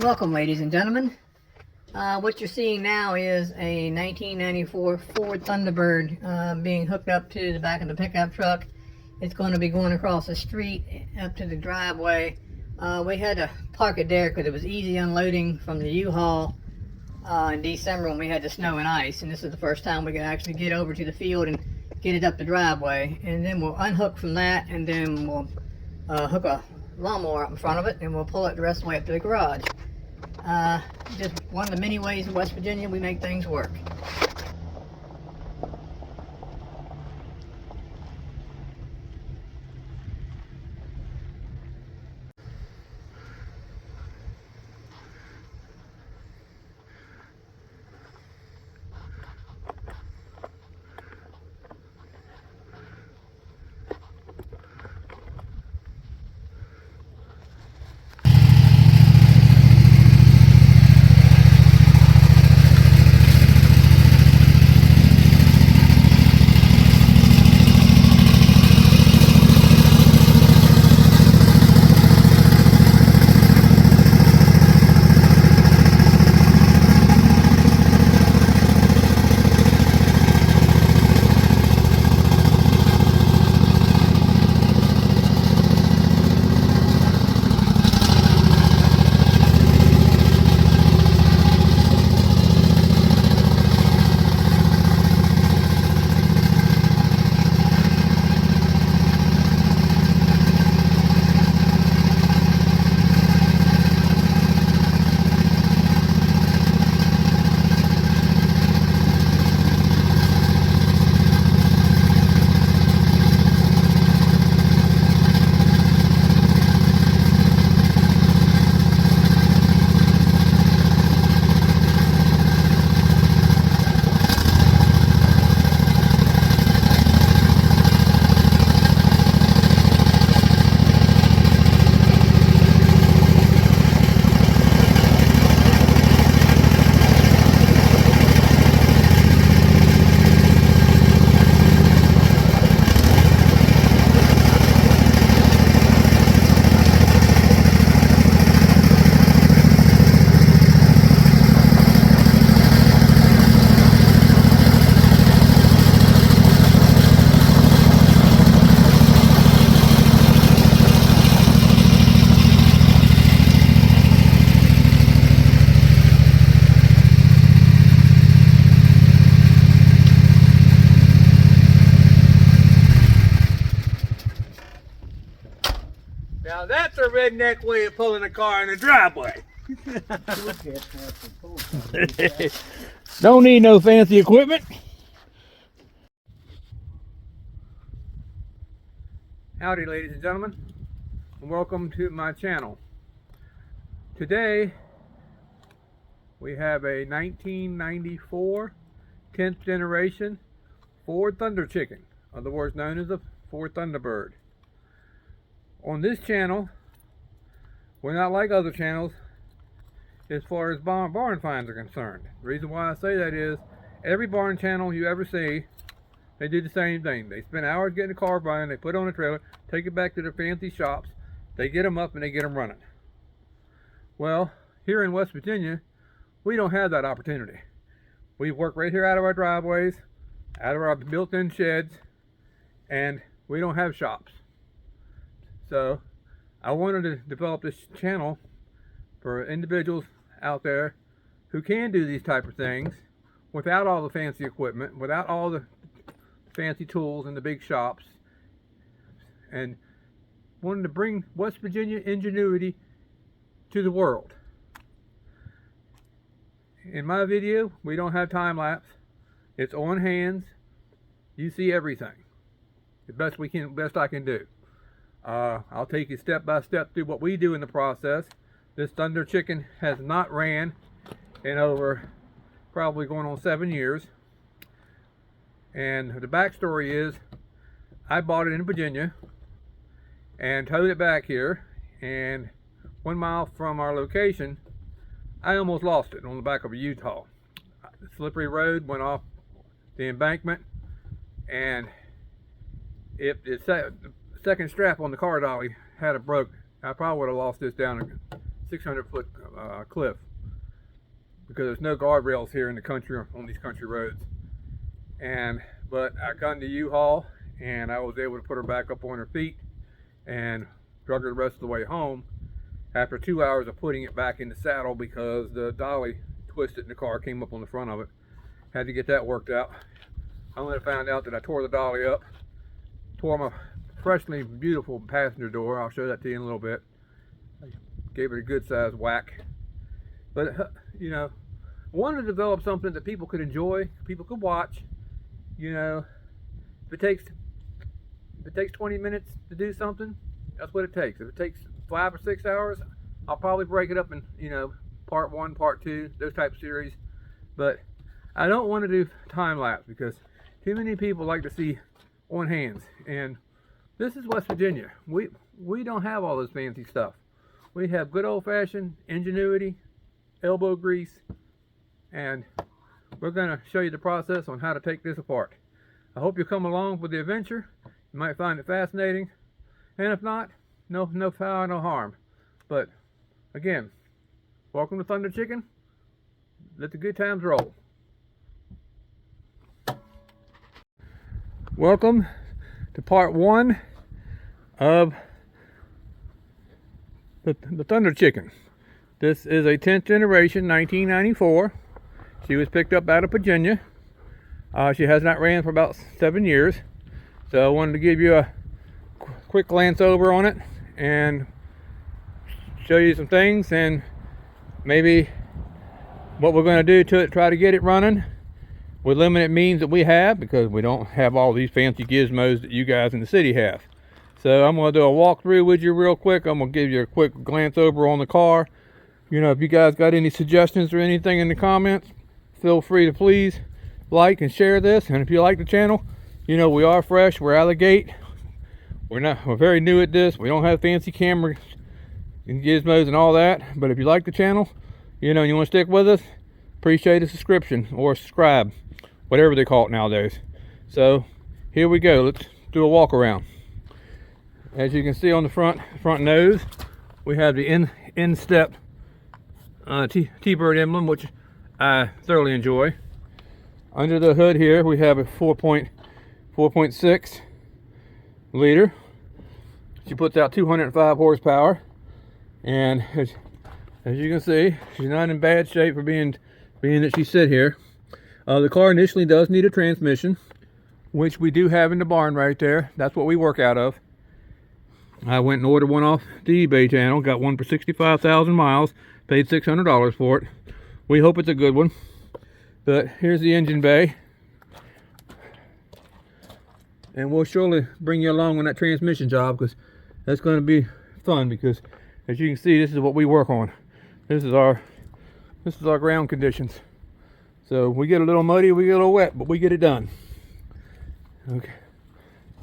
Welcome, ladies and gentlemen. What you're seeing now is a 1994 Ford Thunderbird being hooked up to the back of the pickup truck. It's going to be going across the street up to the driveway. We had to park it there because it was easy unloading from the U-Haul in December when we had the snow and ice, and this is the first time we could actually get over to the field and get it up the driveway. And then we'll unhook from that, and then we'll hook a lawnmower up in front of it, and we'll pull it the rest of the way up to the garage. Just one of the many ways in West Virginia we make things work. Now that's a redneck way of pulling a car in the driveway. Don't need no fancy equipment. Howdy, ladies and gentlemen, and welcome to my channel. Today we have a 1994 10th generation Ford Thunder Chicken, otherwise known as a Ford Thunderbird. On this channel, we're not like other channels as far as barn finds are concerned. The reason why I say that is every barn channel you ever see, they do the same thing. They spend hours getting a car running, they put it on a trailer, take it back to their fancy shops, they get them up and they get them running. Well, here in West Virginia, we don't have that opportunity. We work right here out of our driveways, out of our built-in sheds, and we don't have shops. So I wanted to develop this channel for individuals out there who can do these type of things without all the fancy equipment, without all the fancy tools in the big shops, and wanted to bring West Virginia ingenuity to the world. In my video, we don't have time lapse. It's on hands. You see everything. The best I can do. I'll take you step by step through what we do in the process. This Thunder Chicken has not ran in over probably going on 7 years. And the backstory is I bought it in Virginia and towed it back here, and 1 mile from our location I almost lost it on the back of a U-Haul. The slippery road went off the embankment, and if the second strap on the car dolly had it broke, I probably would have lost this down 600-foot cliff, because there's no guardrails here in the country on these country roads. But I got into U-Haul and I was able to put her back up on her feet and drug her the rest of the way home after 2 hours of putting it back in the saddle because the dolly twisted in the car, came up on the front of it. Had to get that worked out. I only found out that I tore the dolly up, tore my freshly beautiful passenger door. I'll show that to you in a little bit. I gave it a good sized whack. But you know, I wanted to develop something that people could enjoy, people could watch. You know, if it takes 20 minutes to do something, that's what it takes. If it takes 5 or 6 hours, I'll probably break it up in, you know, part 1, part 2, those type of series. But I don't want to do time lapse because too many people like to see on hands. And this is West Virginia. We don't have all this fancy stuff. We have good old-fashioned ingenuity, elbow grease, and we're going to show you the process on how to take this apart. I hope you'll come along for the adventure. You might find it fascinating, and if not, no foul, no harm. But again, welcome to Thunder Chicken. Let the good times roll. Welcome to part 1 of the Thunder Chicken. This is a 10th generation 1994. She was picked up out of Virginia. She has not ran for about 7 years. So I wanted to give you a quick glance over on it and show you some things and maybe what we're going to do to it, try to get it running with limited means that we have, because we don't have all these fancy gizmos that you guys in the city have. So I'm going to do a walkthrough with you real quick. I'm going to give you a quick glance over on the car. You know, if you guys got any suggestions or anything in the comments, feel free to please like and share this. And if you like the channel, you know, we are fresh, we're Alligate. We're very new at this. We don't have fancy cameras and gizmos and all that. But if you like the channel, you know, and you want to stick with us, appreciate a subscription or subscribe, whatever they call it nowadays. So here we go. Let's do a walk around. As you can see on the front nose, we have the instep T-Bird emblem, which I thoroughly enjoy. Under the hood here, we have a 4.6 liter. She puts out 205 horsepower, and as you can see, she's not in bad shape for being that she sit here. The car initially does need a transmission, which we do have in the barn right there. That's what we work out of. I went and ordered one off the eBay channel, got one for 65,000 miles, paid $600 for it. We hope it's a good one. But here's the engine bay. And we'll surely bring you along on that transmission job, because that's going to be fun, because as you can see, this is what we work on. This is our ground conditions. So we get a little muddy, we get a little wet, but we get it done. Okay.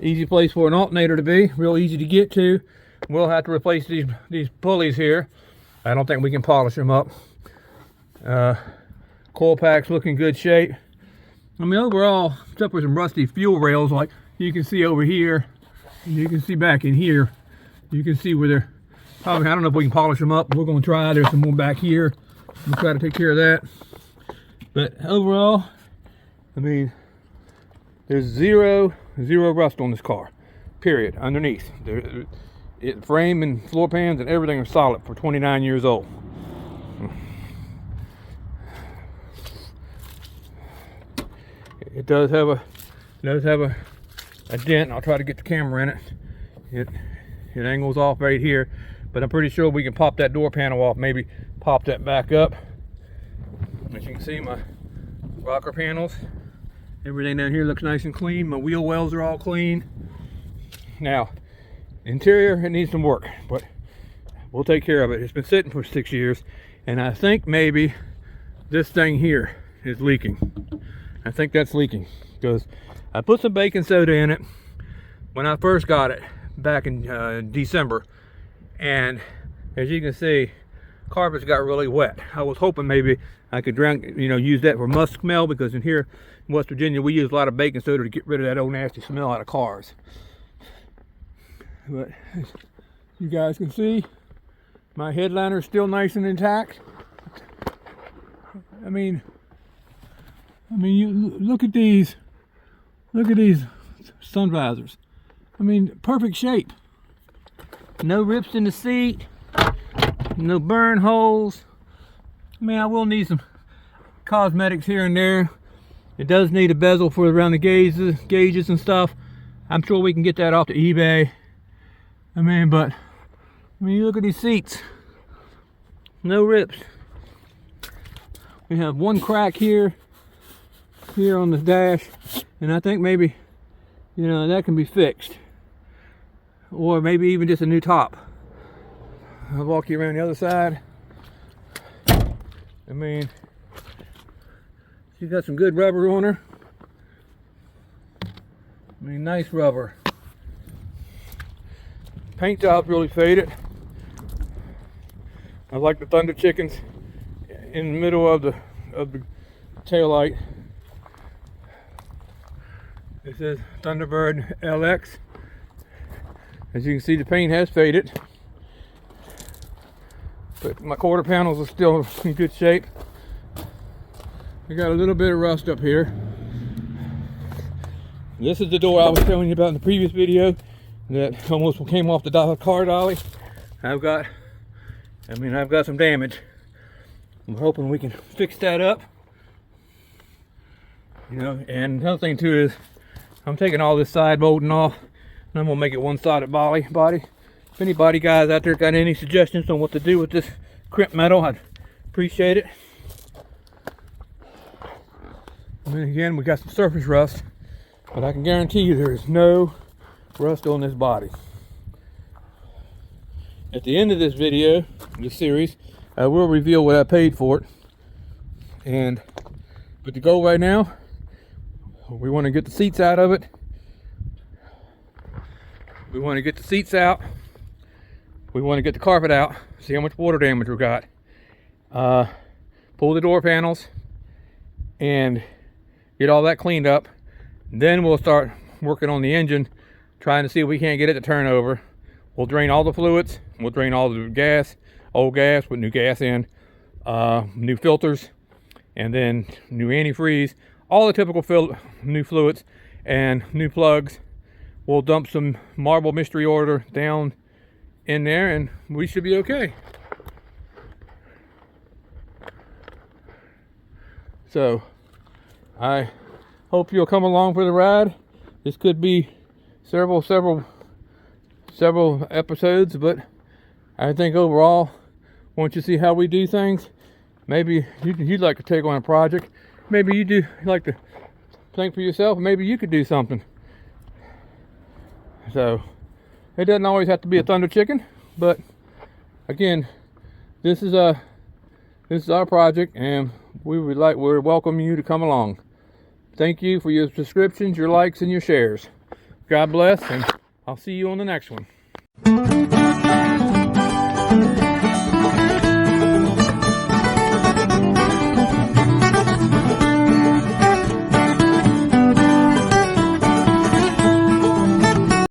Easy place for an alternator to be, real easy to get to. We'll have to replace these pulleys here. I don't think we can polish them up. Coil pack's looking good shape. I mean, overall, except for some rusty fuel rails, like you can see over here, and you can see back in here, you can see where they're probably, I don't know if we can polish them up. We're going to try. There's some more back here. We'll try to take care of that. But overall, I mean, there's zero rust on this car, period. Underneath, frame and floor pans and everything are solid for 29 years old. It does have a dent. I'll try to get the camera in it. It angles off right here, but I'm pretty sure we can pop that door panel off. Maybe pop that back up. As you can see, my rocker panels, everything down here looks nice and clean. My wheel wells are all clean. Now, interior, it needs some work, but we'll take care of it. It's been sitting for 6 years, and I think maybe this thing here is leaking. I think that's leaking because I put some baking soda in it when I first got it back in December, and as you can see, carpets got really wet. I was hoping maybe I could use that for musk smell, because in here in West Virginia we use a lot of baking soda to get rid of that old nasty smell out of cars. But as you guys can see, My headliner's still nice and intact. I mean, you look at these. Look at these sun visors. I mean, perfect shape. No rips in the seat. No burn holes. I mean, I will need some cosmetics here and there. It does need a bezel for around the gauges and stuff. I'm sure we can get that off to eBay. I mean, you look at these seats. No rips. We have one crack here on the dash, and I think maybe, you know, that can be fixed, or maybe even just a new top. I'll walk you around the other side. I mean, she's got some good rubber on her. I mean, nice rubber. Paint job's really faded. I like the Thunder Chickens in the middle of the tail light. This is Thunderbird LX. As you can see, the paint has faded, but my quarter panels are still in good shape. We got a little bit of rust up here. This is the door I was telling you about in the previous video that almost came off the car dolly. I've got some damage. I'm hoping we can fix that up. You know, and another thing too is I'm taking all this side molding off, and I'm gonna make it one-sided body. If anybody guys out there got any suggestions on what to do with this crimp metal, I'd appreciate it. And then again, we got some surface rust, but I can guarantee you there is no rust on this body. At the end of this video, this series, I will reveal what I paid for it. But the goal right now, we want to get the seats out of it. We want to get the seats out. We want to get the carpet out. See how much water damage we got. Pull the door panels and get all that cleaned up. Then we'll start working on the engine, trying to see if we can't get it to turn over. We'll drain all the fluids. We'll drain all the gas, old gas with new gas in, new filters, and then new antifreeze, all the typical new fluids and new plugs. We'll dump some marble mystery order down in there, and we should be okay. So I hope you'll come along for the ride. This could be several episodes, but I think overall, once you see how we do things, maybe you'd like to take on a project. Maybe you do like to think for yourself. Maybe you could do something. So it doesn't always have to be a Thunder Chicken, but again, this is our project, and we welcome you to come along. Thank you for your subscriptions, your likes, and your shares. God bless, and I'll see you on the next one.